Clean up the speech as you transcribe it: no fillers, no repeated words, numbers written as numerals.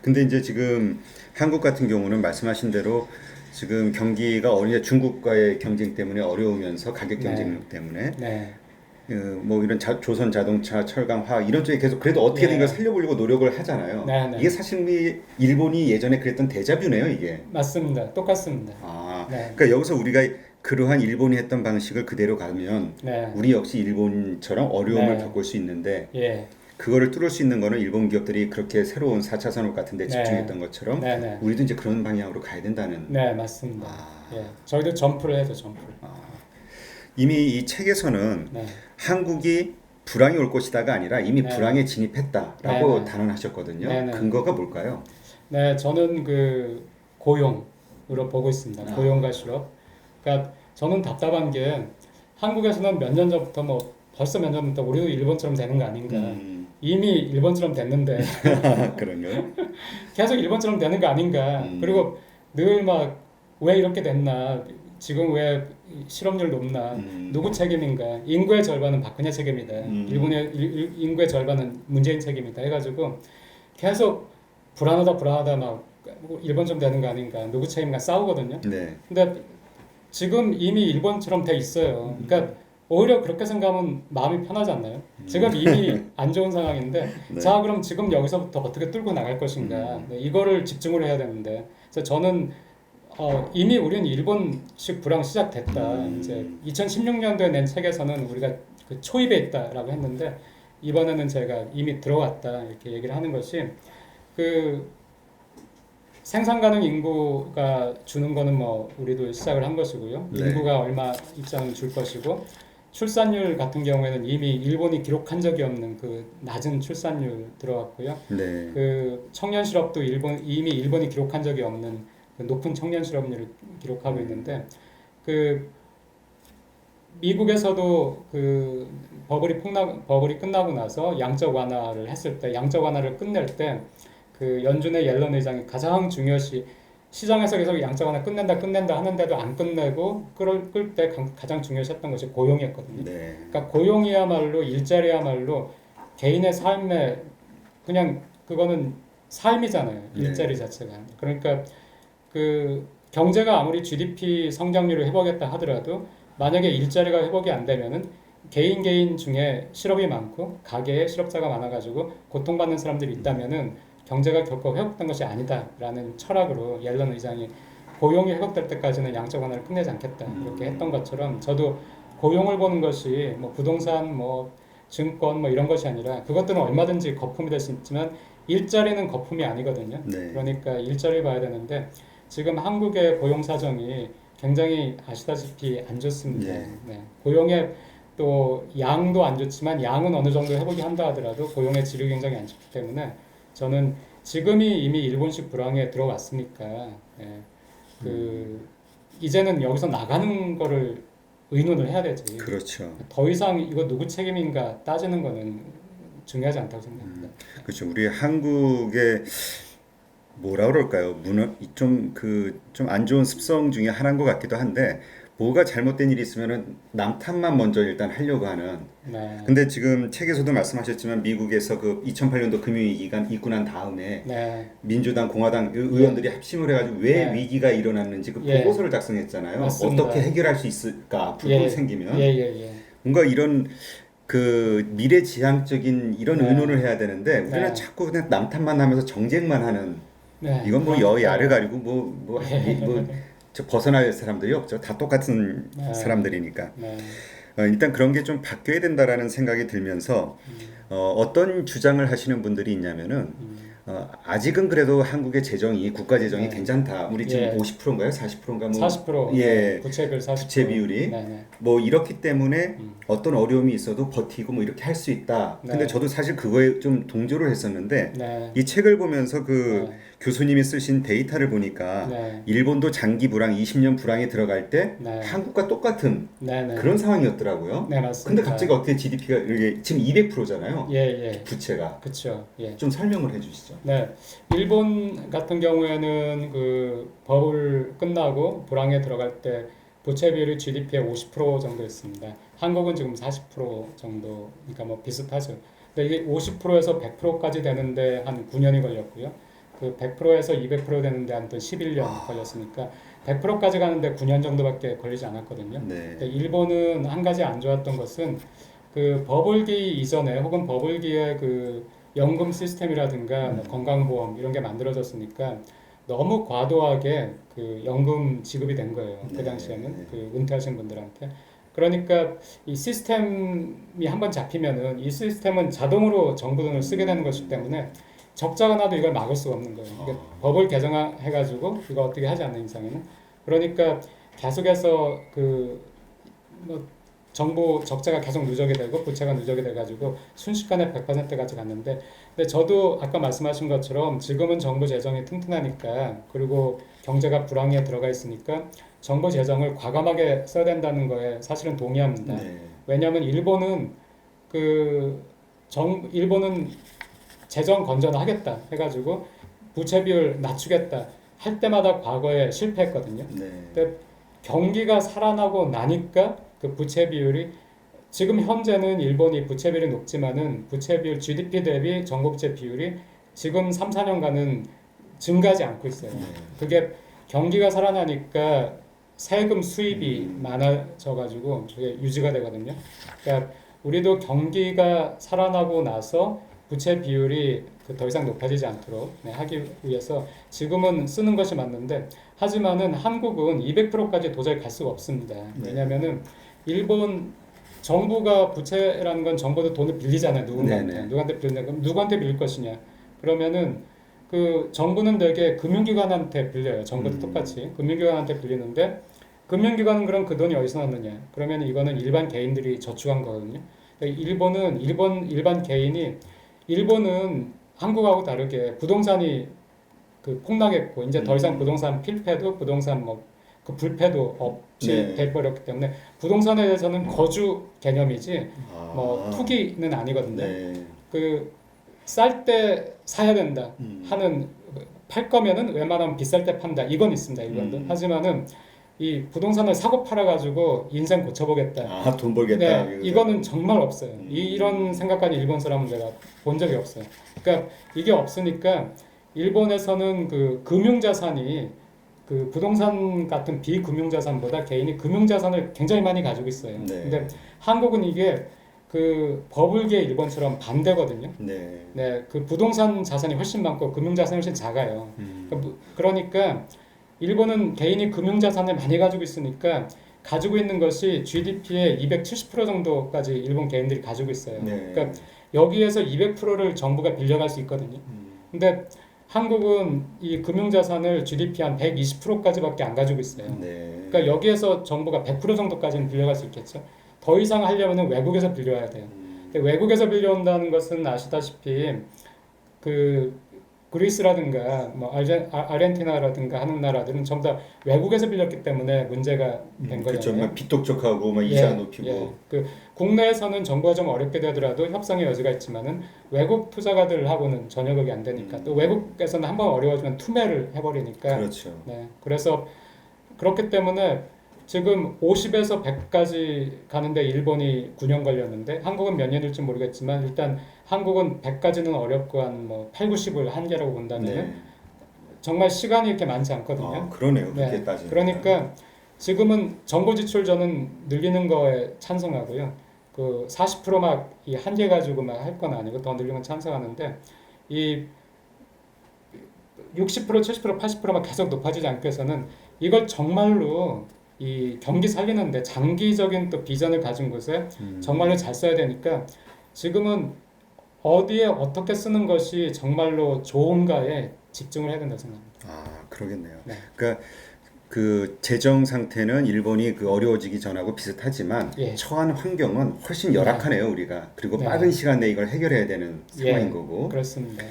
근데 이제 지금 한국 같은 경우는 말씀하신 대로 지금 경기가 중국과의 경쟁 때문에 어려우면서 가격 네, 경쟁력 때문에 네, 뭐 이런 조선 자동차, 철강, 화학 이런 쪽에 계속 그래도 어떻게든 이걸 예, 살려보려고 노력을 하잖아요. 네, 이게 네. 사실 일본이 예전에 그랬던 데자뷰네요, 이게. 맞습니다. 똑같습니다. 아, 네, 그러니까 여기서 우리가 그러한 일본이 했던 방식을 그대로 가면 네, 우리 역시 일본처럼 어려움을 네, 겪을 수 있는데 예, 그거를 뚫을 수 있는 거는 일본 기업들이 그렇게 새로운 4차 산업 같은 데 네, 집중했던 것처럼 네, 네, 우리도 이제 그런 방향으로 가야 된다는. 네, 맞습니다. 예, 아, 저희도 점프를 해야죠, 점프를. 이미 이 책에서는 네, 한국이 불황이 올 것이다가 아니라 이미 네, 불황에 네, 진입했다라고 네, 네, 단언하셨거든요. 네. 근거가 뭘까요? 네, 저는 그 고용으로 보고 있습니다. 고용과 아, 실업. 그러니까 저는 답답한 게 한국에서는 몇 년 전부터 뭐 벌써 몇 년 전부터 우리도 일본처럼 되는 거 아닌가. 음, 이미 일본처럼 됐는데 그런가요? 계속 일본처럼 되는 거 아닌가. 음, 그리고 늘 막 왜 이렇게 됐나. 지금 왜 실업률 높나. 음, 누구 책임인가. 인구의 절반은 박근혜 책임이다. 음, 일본의 인구의 절반은 문재인 책임이다. 해가지고 계속 불안하다 불안하다 막 일본처럼 되는 거 아닌가. 누구 책임인가 싸우거든요. 네, 근데 지금 이미 일본처럼 돼 있어요. 그러니까 오히려 그렇게 생각하면 마음이 편하지 않나요? 지금 이미 안 좋은 상황인데, 네, 자, 그럼 지금 여기서부터 어떻게 뚫고 나갈 것인가? 네, 이거를 집중을 해야 되는데, 그래서 저는 이미 우리는 일본식 불황 시작됐다. 이제 음, 2016년도에 낸 책에서는 우리가 그 초입에 있다라고 했는데, 이번에는 제가 이미 들어왔다 이렇게 얘기를 하는 것이 그 생산 가능 인구가 주는 거는 뭐 우리도 시작을 한 것이고요. 네, 인구가 얼마 입장을 줄 것이고 출산율 같은 경우에는 이미 일본이 기록한 적이 없는 그 낮은 출산율 들어갔고요. 네, 그 청년 실업도 이미 일본이 기록한 적이 없는 그 높은 청년 실업률을 기록하고 있는데 그 미국에서도 그 버블이 끝나고 나서 양적 완화를 했을 때 양적 완화를 끝낼 때 그 연준의 옐런 의장이 가장 중요시 시장에서 계속 양적 완화 끝낸다 하는데도 안 끝내고 끌 때 가장 중요시했던 것이 고용이었거든요. 네, 그러니까 고용이야말로 일자리야말로 개인의 삶에 그냥 그거는 삶이잖아요. 네, 일자리 자체가. 그러니까 그 경제가 아무리 GDP 성장률을 회복했다 하더라도 만약에 일자리가 회복이 안 되면은 개인 중에 실업이 많고 가게에 실업자가 많아가지고 고통받는 사람들이 있다면은 경제가 결코 회복된 것이 아니다라는 철학으로 옐런 의장이 고용이 회복될 때까지는 양적 완화를 끝내지 않겠다 이렇게 했던 것처럼 저도 고용을 보는 것이 뭐 부동산 뭐 증권 뭐 이런 것이 아니라 그것들은 얼마든지 거품이 될 수 있지만 일자리는 거품이 아니거든요. 네, 그러니까 일자리를 봐야 되는데 지금 한국의 고용 사정이 굉장히 아시다시피 안 좋습니다. 네. 네. 고용의 또 양도 안 좋지만 양은 어느 정도 회복이 한다 하더라도 고용의 질이 굉장히 안 좋기 때문에 저는 지금이 이미 일본식 불황에 들어왔으니까 예, 그 이제는 여기서 나가는 거를 의논을 해야 되지. 그렇죠. 더 이상 이거 누구 책임인가 따지는 거는 중요하지 않다고 생각합니다. 그렇죠. 우리 한국의 뭐라 그럴까요? 좀 안 좋은 습성 중에 하나인 것 같기도 한데 뭐가 잘못된 일이 있으면은 남 탓만 먼저 일단 하려고 하는. 네, 근데 지금 책에서도 말씀하셨지만 미국에서 그 2008년도 금융위기가 있고 난 다음에 네, 민주당, 공화당 예, 의원들이 합심을 해가지고 왜 네, 위기가 일어났는지 그 예, 보고서를 작성했잖아요. 어떻게 맞습니다. 해결할 수 있을까 앞으로 또 예, 예, 생기면 예, 예. 뭔가 이런 그 미래지향적인 이런 의논을 네, 해야 되는데 우리는 네, 자꾸 그냥 남 탓만 하면서 정쟁만 하는. 네, 이건 뭐 여야를 그러니까요. 가리고 저 벗어날 사람들이 없죠. 다 똑같은 네, 사람들이니까. 네, 일단 그런 게 좀 바뀌어야 된다라는 생각이 들면서 어떤 주장을 하시는 분들이 있냐면은 아직은 그래도 한국의 국가 재정이 네, 괜찮다. 우리 지금 예, 50%인가요? 40%인가 40%, 예, 예, 부채율 부채 40%, 비율이 네, 네, 뭐 이렇기 때문에 어떤 어려움이 있어도 버티고 뭐 이렇게 할 수 있다. 근데 네, 저도 사실 그거에 좀 동조를 했었는데 네, 이 책을 보면서 그 네, 교수님이 쓰신 데이터를 보니까 네, 일본도 장기 불황 20년 불황에 들어갈 때 네, 한국과 똑같은 네, 그런 네, 상황이었더라고요. 네, 근데 갑자기 맞습니다. 어떻게 GDP가 이게 지금 200%잖아요. 예, 예, 부채가. 그쵸, 예. 좀 설명을 해주시죠. 네, 일본 같은 경우에는 그 버블 끝나고 불황에 들어갈 때 부채 비율이 GDP의 50% 정도였습니다. 한국은 지금 40% 정도, 그러니까 뭐 비슷하죠. 근데 이게 50%에서 100%까지 되는데 한 9년이 걸렸고요. 그 그 100%에서 200% 되는데 한 또 11년 걸렸으니까 100%까지 가는데 9년 정도밖에 걸리지 않았거든요. 네. 근데 일본은 한 가지 안 좋았던 것은 그 버블기 이전에 혹은 버블기에 그 연금 시스템이라든가 뭐 건강보험 이런 게 만들어졌으니까 너무 과도하게 그 연금 지급이 된 거예요. 그 네. 당시에는 그 은퇴하신 분들한테. 그러니까 이 시스템이 한번 잡히면은 이 시스템은 자동으로 정부 돈을 쓰게 되는 것이기 때문에 적자가 나도 이걸 막을 수가 없는 거예요. 이게 법을 개정해가지고 이거 어떻게 하지 않는 이상에는 그러니까 계속해서 그뭐 정부 적자가 계속 누적이 되고 부채가 누적이 돼가지고 순식간에 100%까지 갔는데 근데 저도 아까 말씀하신 것처럼 지금은 정부 재정이 튼튼하니까 그리고 경제가 불황에 들어가 있으니까 정부 재정을 과감하게 써야 된다는 거에 사실은 동의합니다. 네. 왜냐하면 일본은 재정 건전을 하겠다 해가지고 부채 비율 낮추겠다 할 때마다 과거에 실패했거든요. 네. 근데 경기가 살아나고 나니까 그 부채 비율이 지금 현재는 일본이 부채 비율이 높지만은 부채 비율 GDP 대비 정부 부채 비율이 지금 3, 4년간은 증가하지 않고 있어요. 그게 경기가 살아나니까 세금 수입이 많아져 가지고 그게 유지가 되거든요. 그러니까 우리도 경기가 살아나고 나서 부채 비율이 더 이상 높아지지 않도록 하기 위해서 지금은 쓰는 것이 맞는데 하지만은 한국은 200%까지 도저히 갈 수가 없습니다. 왜냐하면은 일본 정부가 부채라는 건 정부도 돈을 빌리잖아요. 누군가한테. 네네. 누구한테 빌리냐? 그럼 누구한테 빌릴 것이냐? 그러면은 그 정부는 되게 금융기관한테 빌려요. 정부도 똑같이 금융기관한테 빌리는데 금융기관은 그럼 그 돈이 어디서 났느냐? 그러면 이거는 일반 개인들이 저축한 거거든요. 그러니까 일반 개인이 일본은 한국하고 다르게 부동산이 그 폭락했고 이제 더 이상 부동산 필패도 부동산 뭐 그 불패도 없이 네. 돼버렸기 때문에 부동산에 대해서는 거주 개념이지 뭐 투기는 아니거든요. 네. 그 쌀 때 사야 된다 하는 팔 거면은 웬만하면 비쌀 때 판다 이건 있습니다. 일본도. 하지만은 이 부동산을 사고 팔아 가지고 인생 고쳐보겠다. 돈 벌겠다. 네, 이거는 정말 없어요. 이런 생각까지 일본 사람은 내가 본 적이 없어요. 그러니까 이게 없으니까 일본에서는 그 금융자산이 그 부동산 같은 비금융자산보다 개인이 금융자산을 굉장히 많이 가지고 있어요. 네. 근데 한국은 이게 그 버블기의 일본처럼 반대거든요. 네. 네, 그 부동산 자산이 훨씬 많고 금융자산이 훨씬 작아요. 그러니까 일본은 개인이 금융자산을 많이 가지고 있으니까 가지고 있는 것이 GDP의 270% 정도까지 일본 개인들이 가지고 있어요. 네. 그러니까 여기에서 200%를 정부가 빌려갈 수 있거든요. 근데 한국은 이 금융자산을 GDP 한 120%까지밖에 안 가지고 있어요. 네. 그러니까 여기에서 정부가 100% 정도까지는 빌려갈 수 있겠죠. 더 이상 하려면 외국에서 빌려와야 돼요. 근데 외국에서 빌려온다는 것은 아시다시피 그 그리스라든가 뭐 아르헨티나라든가 하는 나라들은 전부 다 외국에서 빌렸기 때문에 문제가 된 그렇죠. 거잖아요. 막 비똑똑하고 막 이자 높이고. 그 국내에서는 정부가 좀 어렵게 되더라도 협상의 여지가 있지만은 외국 투자가들하고는 전혀 그게 안 되니까 또 외국에서는 한번 어려워지면 투매를 해버리니까. 그렇죠. 네, 그래서 그렇기 때문에 지금 50에서 100까지 가는데 일본이 9년 걸렸는데 한국은 몇 년일지 모르겠지만 일단 한국은 100까지는 어렵고 한 뭐 8, 90을 한계라고 본다면 네. 정말 시간이 이렇게 많지 않거든요. 그러네요. 그렇게 네, 따지면. 그러니까 지금은 정부 지출 저는 늘리는 거에 찬성하고요. 그 40%막 이 한계 가지고 막 할 건 아니고 더 늘리면 찬성하는데 이 60%, 70%, 80%막 계속 높아지지 않기 위해서는 이걸 정말로 이 경기 살리는데 장기적인 또 비전을 가진 곳에 정말로 잘 써야 되니까 지금은 어디에 어떻게 쓰는 것이 정말로 좋은가에 집중을 해야 된다고 생각합니다. 그러겠네요. 네. 그러니까 그 재정 상태는 일본이 그 어려워지기 전하고 비슷하지만 예. 처한 환경은 훨씬 열악하네요, 우리가. 그리고 네. 빠른 시간 내에 이걸 해결해야 되는 상황인 예, 거고. 그렇습니다.